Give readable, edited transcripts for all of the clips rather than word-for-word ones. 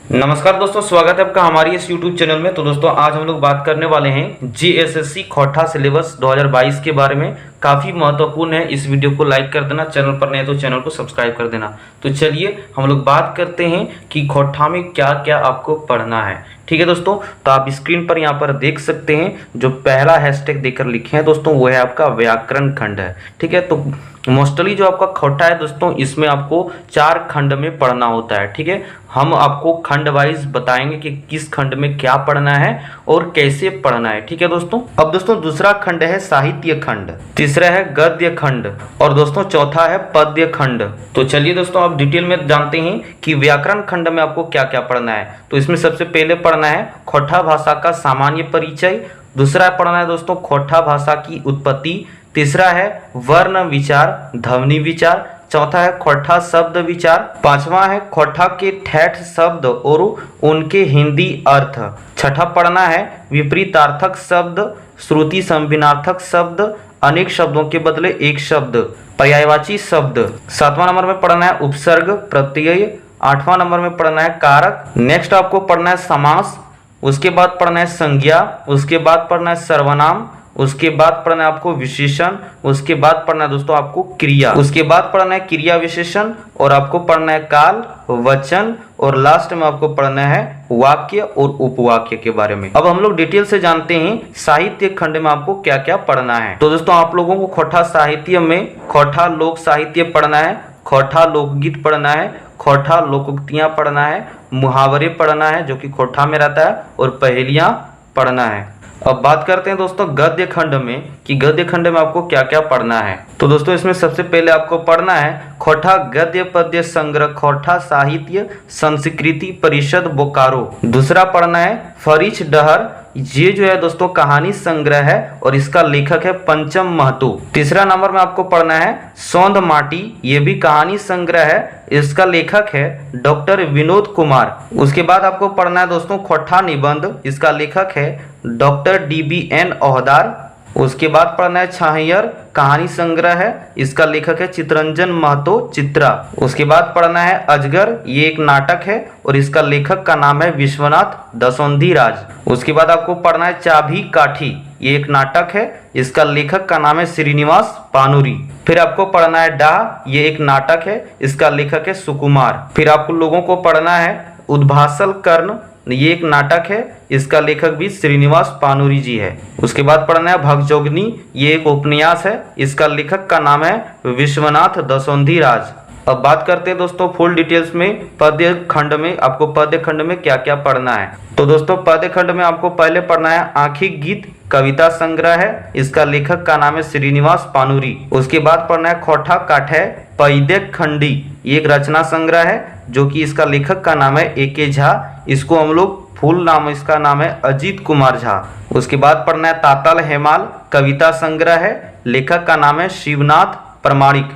नमस्कार दोस्तों, स्वागत है आपका हमारी इस YouTube चैनल में। तो दोस्तों आज हम लोग बात करने वाले हैं जीएसएससी खोटा सिलेबस 2022 के बारे में। काफ़ी महत्वपूर्ण है, इस वीडियो को लाइक कर देना, चैनल पर नए तो चैनल को सब्सक्राइब कर देना। तो चलिए हम लोग बात करते हैं कि खोटा में क्या क्या आपको पढ़ना है। ठीक है दोस्तों, तो आप स्क्रीन पर यहाँ पर देख सकते हैं, जो पहला हैशटैग देकर लिखे हैं दोस्तों वो है आपका व्याकरण खंड है। ठीक है, तो मोस्टली जो आपका खोटा है दोस्तों, इसमें आपको 4 खंड में पढ़ना होता है। ठीक है, हम आपको खंड वाइज बताएंगे कि किस खंड में क्या पढ़ना है और कैसे पढ़ना है। ठीक है दोस्तों, अब दोस्तों दूसरा खंड है साहित्य खंड, तीसरा है गद्य खंड और दोस्तों चौथा है पद्य खंड। तो चलिए दोस्तों आप डिटेल में जानते हैं कि व्याकरण खंड में आपको क्या क्या पढ़ना है। तो इसमें सबसे पहले पढ़ना है खोटा भाषा का सामान्य परिचय, दूसरा पढ़ना है दोस्तों खोटा भाषा की उत्पत्ति, तीसरा है वर्ण विचार, ध्वनि विचार, चौथा है खोटा शब्द विचार, पांचवा है खोटा के ठेठ शब्द और उनके हिंदी अर्थ, छठा पढ़ना है विपरीतार्थक शब्द, श्रुति संविनार्थक शब्द, अनेक शब्दों के बदले एक शब्द, पर्यायवाची शब्द, सातवां नंबर में पढ़ना है उपसर्ग प्रत्यय, आठवां नंबर में पढ़ना है कारक, नेक्स्ट आपको पढ़ना है समास, उसके बाद पढ़ना है संज्ञा, उसके बाद पढ़ना है सर्वनाम, उसके बाद पढ़ना है आपको विशेषण, उसके बाद पढ़ना है दोस्तों आपको क्रिया, उसके बाद पढ़ना है क्रिया विशेषण और आपको पढ़ना है काल, वचन और लास्ट में आपको पढ़ना है वाक्य और उपवाक्य के बारे में। अब हम लोग डिटेल से जानते हैं साहित्य खंड में आपको क्या क्या पढ़ना है। तो दोस्तों आप लोगों को खोटा साहित्य में खोटा लोक साहित्य पढ़ना है, खोटा लोकगीत पढ़ना है, खोटा लोकोक्तियां पढ़ना है, मुहावरे पढ़ना है जो कि खोटा में रहता है और पहेलियां पढ़ना है। अब बात करते हैं दोस्तों गद्य खंड में कि गद्य खंड में आपको क्या क्या पढ़ना है। तो दोस्तों इसमें सबसे पहले आपको पढ़ना है खोटा गद्य पद्य संग्रह खोटा साहित्य संस्कृति परिषद बोकारो, दूसरा पढ़ना है फरीच डहर, ये जो है दोस्तों कहानी संग्रह है और इसका लेखक है पंचम महतो, तीसरा नंबर में आपको पढ़ना है सौंध माटी, ये भी कहानी संग्रह है, इसका लेखक है डॉक्टर विनोद कुमार, उसके बाद आपको पढ़ना है दोस्तों खोटा निबंध, इसका लेखक है डॉक्टर DBN ओहदार, उसके बाद पढ़ना है छाहियर कहानी संग्रह है, इसका लेखक है चितरंजन महतो चित्रा, उसके बाद पढ़ना है अजगर, ये एक नाटक है और इसका लेखक का नाम है विश्वनाथ दसौंधी राज, उसके बाद आपको पढ़ना है चाभी काठी, ये एक नाटक है, इसका लेखक का नाम है श्रीनिवास पानुरी, फिर आपको पढ़ना है डाह, ये एक नाटक है, इसका लेखक है सुकुमार, फिर आपको लोगों को पढ़ना है उद्भासल कर्ण, ये एक नाटक है, इसका लेखक भी श्रीनिवास पानुरी जी है, उसके बाद पढ़ना है भगजोगनी, ये एक उपन्यास है, इसका लेखक का नाम है विश्वनाथ दसौंधी राज। अब बात करते हैं दोस्तों फुल डिटेल्स में पद्य खंड में आपको पद्य खंड में क्या क्या पढ़ना है। तो दोस्तों पद्य खंड में आपको पहले पढ़ना है आंखी गीत कविता संग्रह है, इसका लेखक का नाम है श्रीनिवास पानुरी, उसके बाद पढ़ना है खोटा काठे पैदे खंडी, ये एक रचना संग्रह है जो कि इसका लेखक का नाम है AK झा, इसको हम लोग फुल नाम इसका नाम है अजीत कुमार झा, उसके बाद पढ़ना है तातल हेमाल कविता संग्रह है, लेखक का नाम है शिवनाथ प्रमाणिक,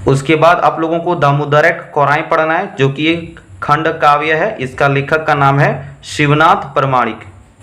उसके बाद आप लोगों को दामोदरक कोराई पढ़ना है जो कि एक खंड काव्य है, इसका लेखक का नाम है शिवनाथ प्रमाणिक,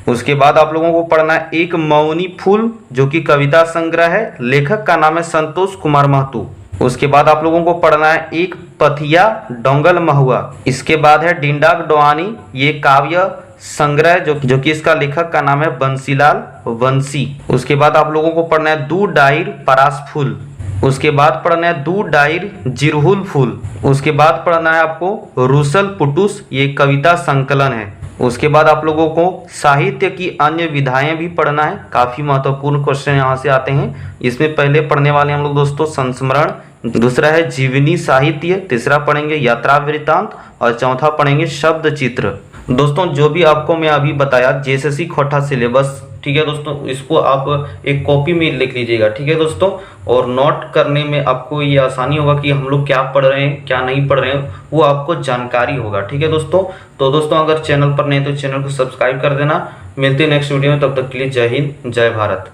उसके बाद आप लोगों को पढ़ना है एक मौनी फूल जो कि कविता संग्रह है, लेखक का नाम है संतोष कुमार महतो, उसके बाद आप लोगों को पढ़ना है एक पथिया डोंगल महुआ, इसके बाद है डिंडाक डोआनी, ये काव्य संग्रह जो कि इसका लेखक का नाम है बंसीलाल वंशी, उसके बाद आप लोगों को पढ़ना है दू डाइर परास फूल, उसके बाद पढ़ना है दू डाइर जिरहुल फूल, उसके बाद पढ़ना है आपको रूसल पुटुस, ये कविता संकलन है, उसके बाद आप लोगों को साहित्य की अन्य विधाएं भी पढ़ना है। काफ़ी महत्वपूर्ण क्वेश्चन यहाँ से आते हैं, इसमें पहले पढ़ने वाले हम लोग दोस्तों संस्मरण, दूसरा है जीवनी साहित्य, तीसरा पढ़ेंगे यात्रा वृत्तांत और चौथा पढ़ेंगे शब्द चित्र। दोस्तों जो भी आपको मैं अभी बताया JSSC खोटा सिलेबस, ठीक है दोस्तों, इसको आप एक कॉपी में लिख लीजिएगा। ठीक है दोस्तों, और नोट करने में आपको ये आसानी होगा कि हम लोग क्या पढ़ रहे हैं क्या नहीं पढ़ रहे हैं, वो आपको जानकारी होगा। ठीक है दोस्तों, तो दोस्तों अगर चैनल पर नहीं तो चैनल को सब्सक्राइब कर देना। मिलते हैं नेक्स्ट वीडियो में, तब तक के लिए जय हिंद जय भारत।